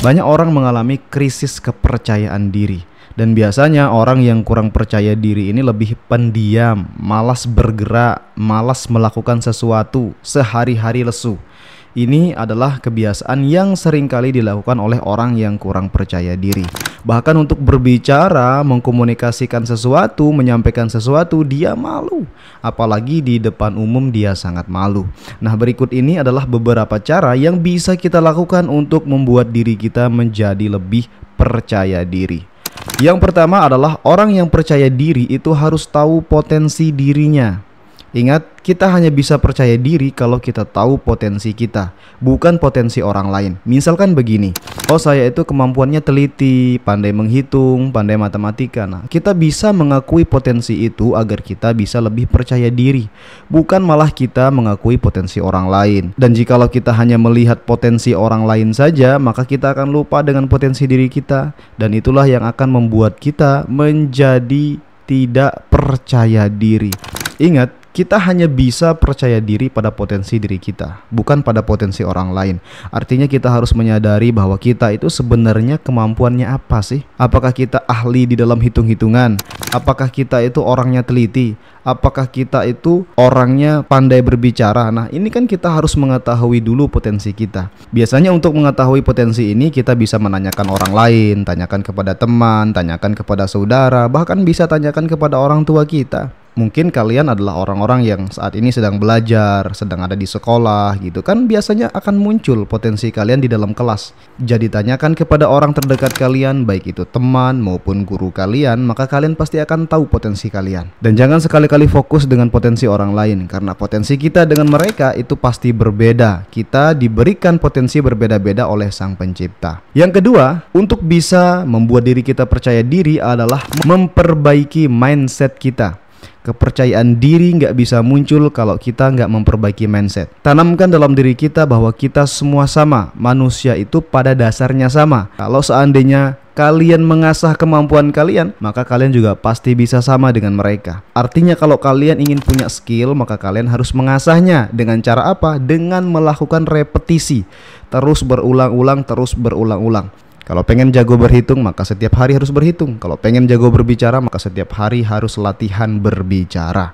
Banyak orang mengalami krisis kepercayaan diri. Dan biasanya orang yang kurang percaya diri ini lebih pendiam, malas bergerak, malas melakukan sesuatu, sehari-hari lesu. Ini adalah kebiasaan yang seringkali dilakukan oleh orang yang kurang percaya diri. Bahkan untuk berbicara, mengkomunikasikan sesuatu, menyampaikan sesuatu, dia malu. Apalagi di depan umum dia sangat malu. Nah, berikut ini adalah beberapa cara yang bisa kita lakukan untuk membuat diri kita menjadi lebih percaya diri. Yang pertama adalah orang yang percaya diri itu harus tahu potensi dirinya. Ingat, kita hanya bisa percaya diri kalau kita tahu potensi kita, bukan potensi orang lain. Misalkan begini, oh saya itu kemampuannya teliti, pandai menghitung, pandai matematika. Nah, kita bisa mengakui potensi itu agar kita bisa lebih percaya diri, bukan malah kita mengakui potensi orang lain. Dan jikalau kita hanya melihat potensi orang lain saja, maka kita akan lupa dengan potensi diri kita. Dan itulah yang akan membuat kita menjadi tidak percaya diri. Ingat, kita hanya bisa percaya diri pada potensi diri kita, bukan pada potensi orang lain. Artinya kita harus menyadari bahwa kita itu sebenarnya kemampuannya apa sih? Apakah kita ahli di dalam hitung-hitungan? Apakah kita itu orangnya teliti? Apakah kita itu orangnya pandai berbicara? Nah, ini kan kita harus mengetahui dulu potensi kita. Biasanya untuk mengetahui potensi ini kita bisa menanyakan orang lain, tanyakan kepada teman, tanyakan kepada saudara, bahkan bisa tanyakan kepada orang tua kita. Mungkin kalian adalah orang-orang yang saat ini sedang belajar, sedang ada di sekolah gitu kan, biasanya akan muncul potensi kalian di dalam kelas. Jadi tanyakan kepada orang terdekat kalian, baik itu teman maupun guru kalian, maka kalian pasti akan tahu potensi kalian. Dan jangan sekali-kali fokus dengan potensi orang lain, karena potensi kita dengan mereka itu pasti berbeda. Kita diberikan potensi berbeda-beda oleh Sang Pencipta. Yang kedua, untuk bisa membuat diri kita percaya diri adalah memperbaiki mindset kita. Kepercayaan diri nggak bisa muncul kalau kita nggak memperbaiki mindset. Tanamkan dalam diri kita bahwa kita semua sama, manusia itu pada dasarnya sama. Kalau seandainya kalian mengasah kemampuan kalian, maka kalian juga pasti bisa sama dengan mereka. Artinya kalau kalian ingin punya skill, maka kalian harus mengasahnya. Dengan cara apa? Dengan melakukan repetisi. Terus berulang-ulang, terus berulang-ulang. Kalau pengen jago berhitung, maka setiap hari harus berhitung. Kalau pengen jago berbicara, maka setiap hari harus latihan berbicara.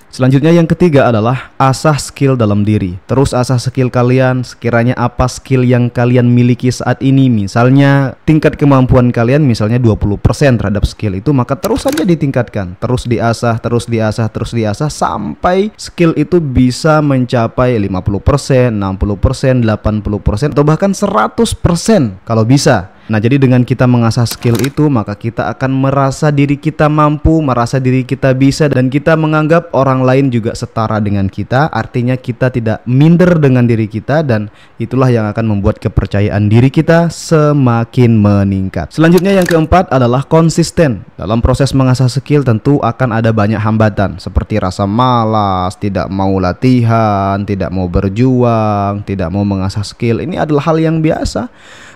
Selanjutnya yang ketiga adalah asah skill dalam diri. Terus asah skill kalian, sekiranya apa skill yang kalian miliki saat ini. Misalnya tingkat kemampuan kalian misalnya 20% terhadap skill itu, maka terus saja ditingkatkan. Terus diasah, terus diasah, terus diasah sampai skill itu bisa mencapai 50%, 60%, 80% atau bahkan 100% kalau bisa. Nah, jadi dengan kita mengasah skill itu, maka kita akan merasa diri kita mampu, merasa diri kita bisa, dan kita menganggap orang lain juga setara dengan kita. Artinya kita tidak minder dengan diri kita, dan itulah yang akan membuat kepercayaan diri kita semakin meningkat. Selanjutnya yang keempat adalah konsisten. Dalam proses mengasah skill tentu akan ada banyak hambatan, seperti rasa malas, tidak mau latihan, tidak mau berjuang, tidak mau mengasah skill. Ini adalah hal yang biasa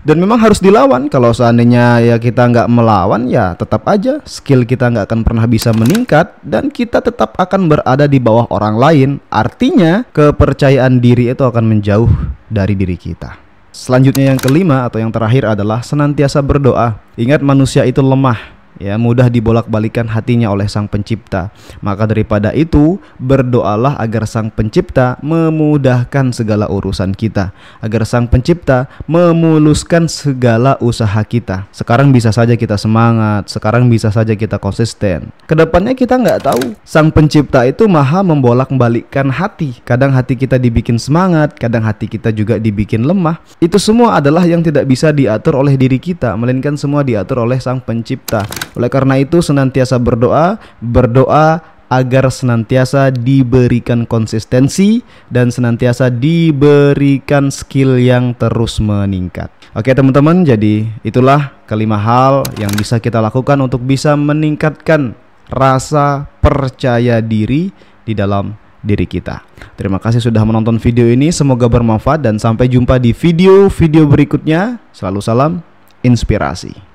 dan memang harus dilawan. Kalau seandainya ya kita nggak melawan, ya tetap aja skill kita nggak akan pernah bisa meningkat dan kita tetap akan berada di bawah orang lain. Artinya kepercayaan diri itu akan menjauh dari diri kita. Selanjutnya yang kelima atau yang terakhir adalah senantiasa berdoa. Ingat, manusia itu lemah, ya, mudah dibolak-balikan hatinya oleh Sang Pencipta. Maka daripada itu, berdoalah agar Sang Pencipta memudahkan segala urusan kita, agar Sang Pencipta memuluskan segala usaha kita. Sekarang bisa saja kita semangat, sekarang bisa saja kita konsisten. Kedepannya kita nggak tahu. Sang Pencipta itu maha membolak-balikkan hati. Kadang hati kita dibikin semangat, kadang hati kita juga dibikin lemah. Itu semua adalah yang tidak bisa diatur oleh diri kita, melainkan semua diatur oleh Sang Pencipta. Oleh karena itu senantiasa berdoa agar senantiasa diberikan konsistensi dan senantiasa diberikan skill yang terus meningkat. Oke teman-teman, jadi itulah kelima hal yang bisa kita lakukan untuk bisa meningkatkan rasa percaya diri di dalam diri kita. Terima kasih sudah menonton video ini, semoga bermanfaat dan sampai jumpa di video-video berikutnya. Selalu salam inspirasi.